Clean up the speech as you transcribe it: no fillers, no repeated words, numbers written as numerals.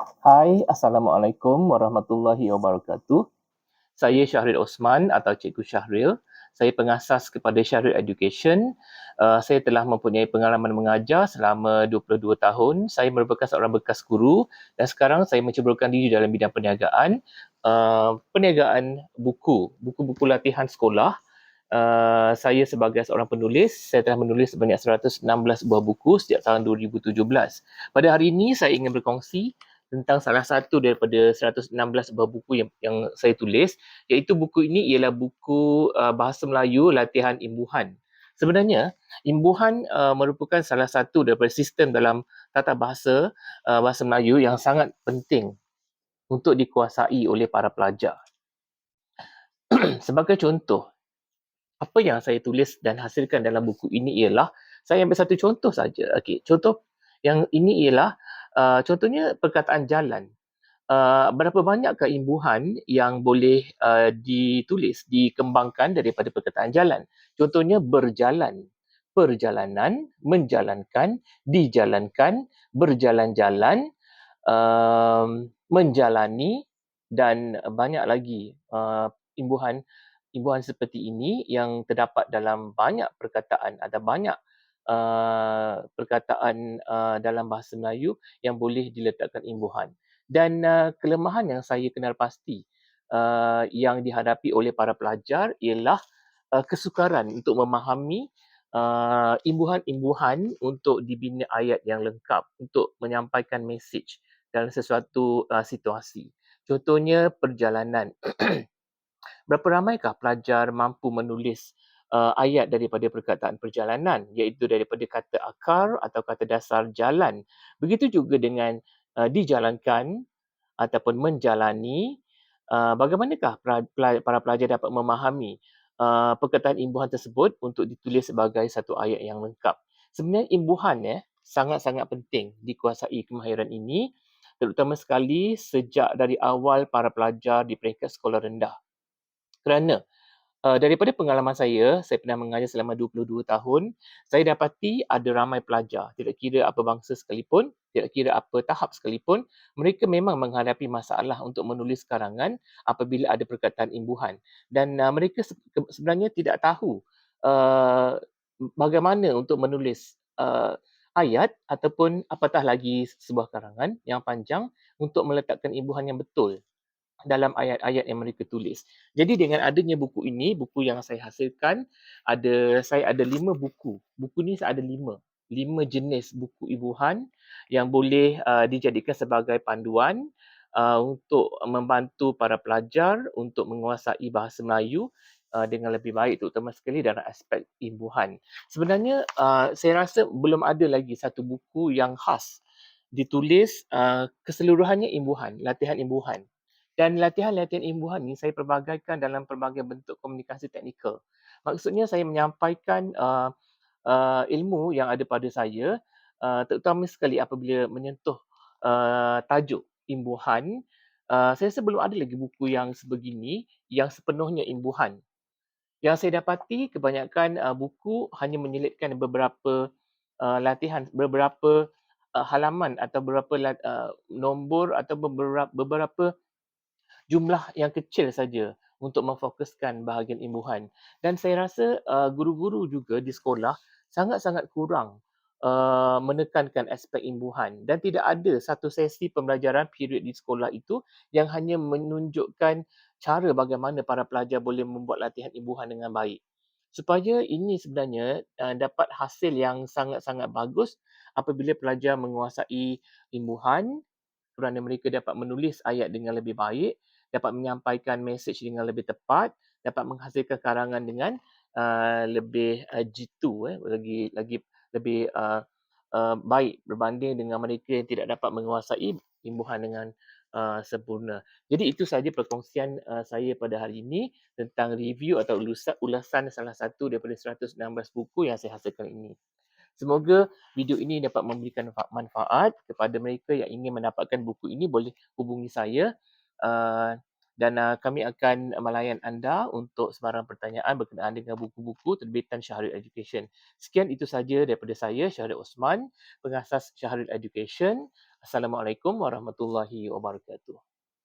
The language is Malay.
Hai, Assalamualaikum warahmatullahi wabarakatuh. Saya Syahril Osman atau Cikgu Syahril. Saya pengasas kepada Syahril Education. Saya telah mempunyai pengalaman mengajar selama 22 tahun. Saya merupakan seorang bekas guru dan sekarang saya menceburkan diri dalam bidang perniagaan. Perniagaan buku-buku latihan sekolah. Saya sebagai seorang penulis, saya telah menulis sebanyak 116 buah buku sejak tahun 2017. Pada hari ini saya ingin berkongsi tentang salah satu daripada 116 buah buku yang saya tulis, iaitu buku ini ialah buku Bahasa Melayu Latihan Imbuhan. Sebenarnya, imbuhan merupakan salah satu daripada sistem dalam tata bahasa bahasa Melayu yang sangat penting untuk dikuasai oleh para pelajar. Sebagai contoh, apa yang saya tulis dan hasilkan dalam buku ini ialah, saya ambil satu contoh saja. Okey, contoh yang ini ialah contohnya perkataan jalan. Berapa banyakkah imbuhan yang boleh ditulis, dikembangkan daripada perkataan jalan? Contohnya berjalan, perjalanan, menjalankan, dijalankan, berjalan-jalan, menjalani dan banyak lagi imbuhan imbuhan seperti ini yang terdapat dalam banyak perkataan. Ada banyak perkataan dalam bahasa Melayu yang boleh diletakkan imbuhan. Dan kelemahan yang saya kenal pasti yang dihadapi oleh para pelajar ialah kesukaran untuk memahami imbuhan-imbuhan untuk dibina ayat yang lengkap untuk menyampaikan mesej dalam sesuatu situasi. Contohnya perjalanan. Berapa ramaikah pelajar mampu menulis ayat daripada perkataan perjalanan, iaitu daripada kata akar atau kata dasar jalan. Begitu juga dengan dijalankan ataupun menjalani. Bagaimanakah para pelajar dapat memahami perkataan imbuhan tersebut untuk ditulis sebagai satu ayat yang lengkap. Sebenarnya imbuhan sangat-sangat penting dikuasai kemahiran ini, terutama sekali sejak dari awal para pelajar di peringkat sekolah rendah. Kerana daripada pengalaman saya pernah mengajar selama 22 tahun, saya dapati ada ramai pelajar, tidak kira apa bangsa sekalipun, tidak kira apa tahap sekalipun, mereka memang menghadapi masalah untuk menulis karangan apabila ada perkataan imbuhan. Dan mereka sebenarnya tidak tahu uh, bagaimana untuk menulis ayat ataupun apatah lagi sebuah karangan yang panjang untuk meletakkan imbuhan yang betul dalam ayat-ayat yang mereka tulis. Jadi dengan adanya buku ini, buku yang saya hasilkan, saya ada 5 buku. Buku ni saya ada 5. 5 jenis buku imbuhan yang boleh dijadikan sebagai panduan untuk membantu para pelajar untuk menguasai bahasa Melayu dengan lebih baik, terutama sekali dalam aspek imbuhan. Sebenarnya saya rasa belum ada lagi satu buku yang khas ditulis keseluruhannya imbuhan, latihan imbuhan. Dan latihan-latihan imbuhan ni saya pelbagaikan dalam pelbagai bentuk komunikasi teknikal. Maksudnya saya menyampaikan ilmu yang ada pada saya, terutama sekali apabila menyentuh tajuk imbuhan. Saya rasa belum ada lagi buku yang sebegini yang sepenuhnya imbuhan. Yang saya dapati kebanyakan buku hanya menyelitkan beberapa latihan, beberapa halaman atau beberapa nombor atau beberapa jumlah yang kecil saja untuk memfokuskan bahagian imbuhan. Dan saya rasa guru-guru juga di sekolah sangat-sangat kurang menekankan aspek imbuhan, dan tidak ada satu sesi pembelajaran period di sekolah itu yang hanya menunjukkan cara bagaimana para pelajar boleh membuat latihan imbuhan dengan baik. Supaya ini sebenarnya dapat hasil yang sangat-sangat bagus apabila pelajar menguasai imbuhan, kerana mereka dapat menulis ayat dengan lebih baik, dapat menyampaikan mesej dengan lebih tepat, dapat menghasilkan karangan dengan lebih jitu, lagi lebih baik berbanding dengan mereka yang tidak dapat menguasai imbuhan dengan sempurna. Jadi itu sahaja perkongsian saya pada hari ini tentang review atau ulasan salah satu daripada 116 buku yang saya hasilkan ini. Semoga video ini dapat memberikan manfaat kepada mereka yang ingin mendapatkan buku ini. Boleh hubungi saya dan kami akan melayan anda untuk sebarang pertanyaan berkenaan dengan buku-buku terbitan Syahril Education. Sekian, itu saja daripada saya, Syahril Osman, pengasas Syahril Education. Assalamualaikum warahmatullahi wabarakatuh.